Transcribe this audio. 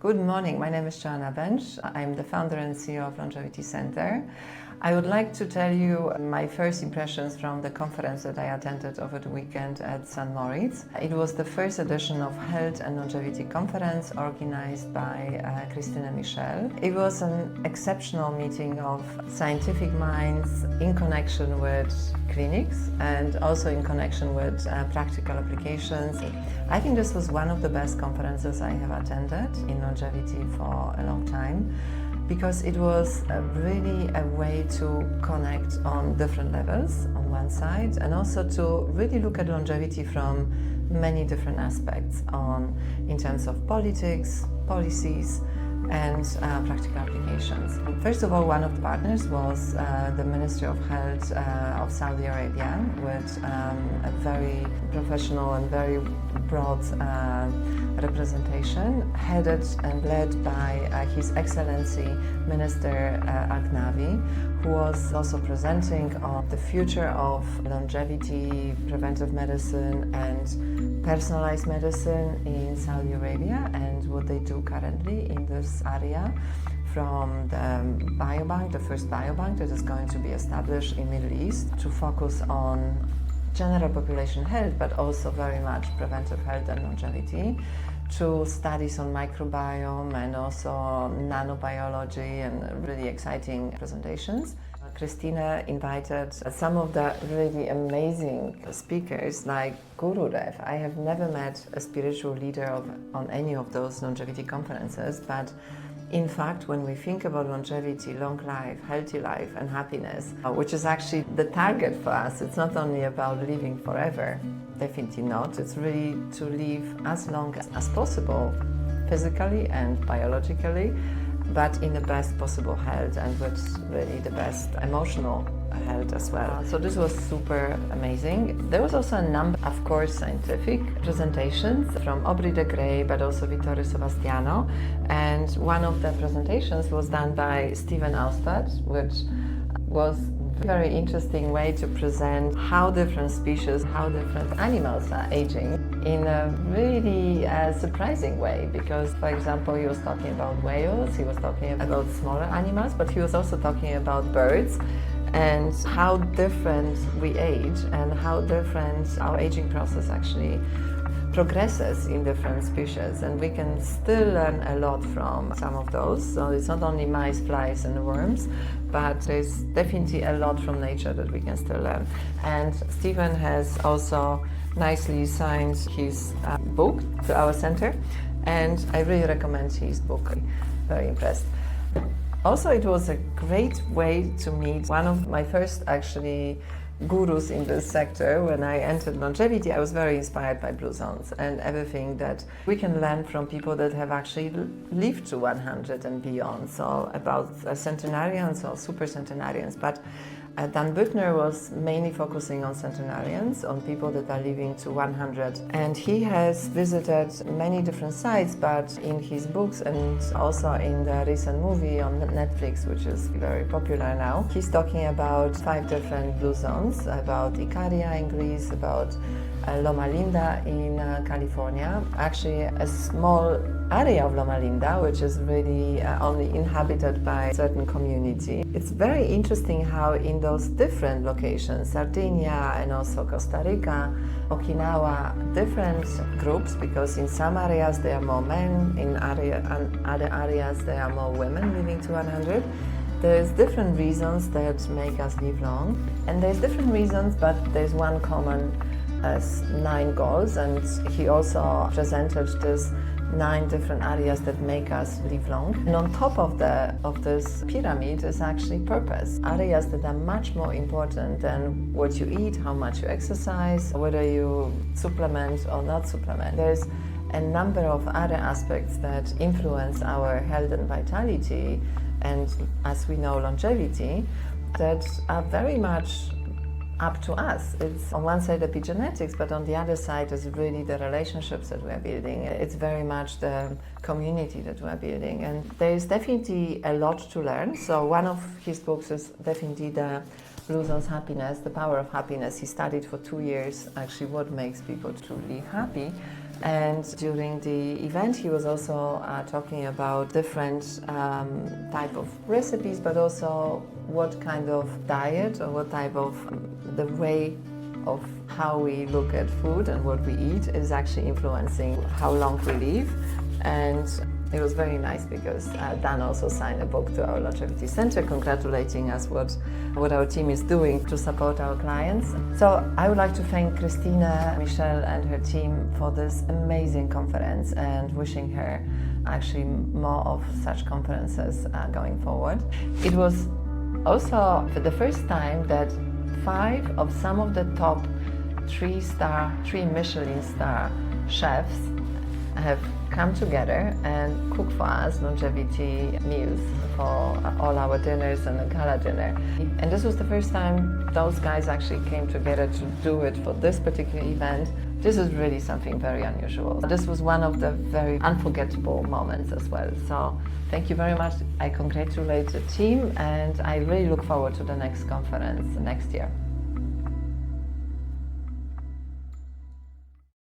Good morning, my name is Joanna Bensz. I'm the founder and CEO of Longevity Center. I would like to tell you my first impressions from the conference that I attended over the weekend at St. Moritz. It was the first edition of Health and Longevity Conference organized by Christine Michel. It was an exceptional meeting of scientific minds in connection with clinics and also in connection with practical applications. I think this was one of the best conferences I have attended in longevity for a long time, because it was really a way to connect on different levels on one side, and also to really look at longevity from many different aspects in terms of politics, policies, and practical applications. First of all, one of the partners was the Ministry of Health of Saudi Arabia, with a very professional and very broad representation, headed and led by His Excellency Minister Alknawy, who was also presenting on the future of longevity, preventive medicine and personalized medicine in Saudi Arabia and what they do currently in this area, from the biobank, the first biobank that is going to be established in Middle East to focus on general population health, but also very much preventive health and longevity, to studies on microbiome and also nanobiology, and really exciting presentations. Christina invited some of the really amazing speakers like Guru Dev. I have never met a spiritual leader on any of those longevity conferences, but in fact, when we think about longevity, long life, healthy life and happiness, which is actually the target for us, it's not only about living forever, definitely not, it's really to live as long as possible, physically and biologically, but in the best possible health and with really the best emotional health as well. So this was super amazing. There was also a number, of course, scientific presentations from Aubrey de Grey, but also Vittorio Sebastiano. And one of the presentations was done by Stephen Austad, which was a very interesting way to present how different species, how different animals are aging in a really surprising way, because, for example, he was talking about whales, he was talking about smaller animals, but he was also talking about birds and how different we age and how different our aging process actually progresses in different species, and we can still learn a lot from some of those. So it's not only mice, flies and worms, but there's definitely a lot from nature that we can still learn. And Stephen has also nicely signed his book to our center, and I really recommend his book. Very impressed. Also, it was a great way to meet one of my first actually gurus in this sector. When I entered longevity, I was very inspired by blue zones and everything that we can learn from people that have actually lived to 100 and beyond. So about centenarians or super centenarians, but Dan Buettner was mainly focusing on centenarians, on people that are living to 100. And he has visited many different sites, but in his books and also in the recent movie on Netflix, which is very popular now, he's talking about 5 different blue zones, about Icaria in Greece, about Loma Linda in California, actually a small area of Loma Linda, which is really only inhabited by a certain community. It's very interesting how in those different locations, Sardinia and also Costa Rica, Okinawa, different groups, because in some areas there are more men, in other areas there are more women living to 100. There's different reasons that make us live long, and there's different reasons, but there's one common as 9 goals, and he also presented this 9 different areas that make us live long. And on top of this pyramid is actually purpose, areas that are much more important than what you eat, how much you exercise, whether you supplement or not supplement. There's a number of other aspects that influence our health and vitality, and as we know, longevity, that are very much up to us. It's on one side epigenetics, but on the other side is really the relationships that we're building. It's very much the community that we're building, and there is definitely a lot to learn. So one of his books is definitely the Blue Zone's Happiness, The Power of Happiness. He studied for 2 years actually what makes people truly happy, And during the event, he was also talking about different type of recipes, but also what kind of diet or what type of the way of how we look at food and what we eat is actually influencing how long we live. And it was very nice because Dan also signed a book to our longevity center congratulating us what our team is doing to support our clients. So I would like to thank Christina, Michelle and her team for this amazing conference and wishing her actually more of such conferences going forward. It was also for the first time that 5 of some of the top 3 Michelin star chefs have come together and cook for us longevity meals for all our dinners and the gala dinner. And this was the first time those guys actually came together to do it for this particular event. This is really something very unusual. This was one of the very unforgettable moments as well. So thank you very much. I congratulate the team and I really look forward to the next conference next year.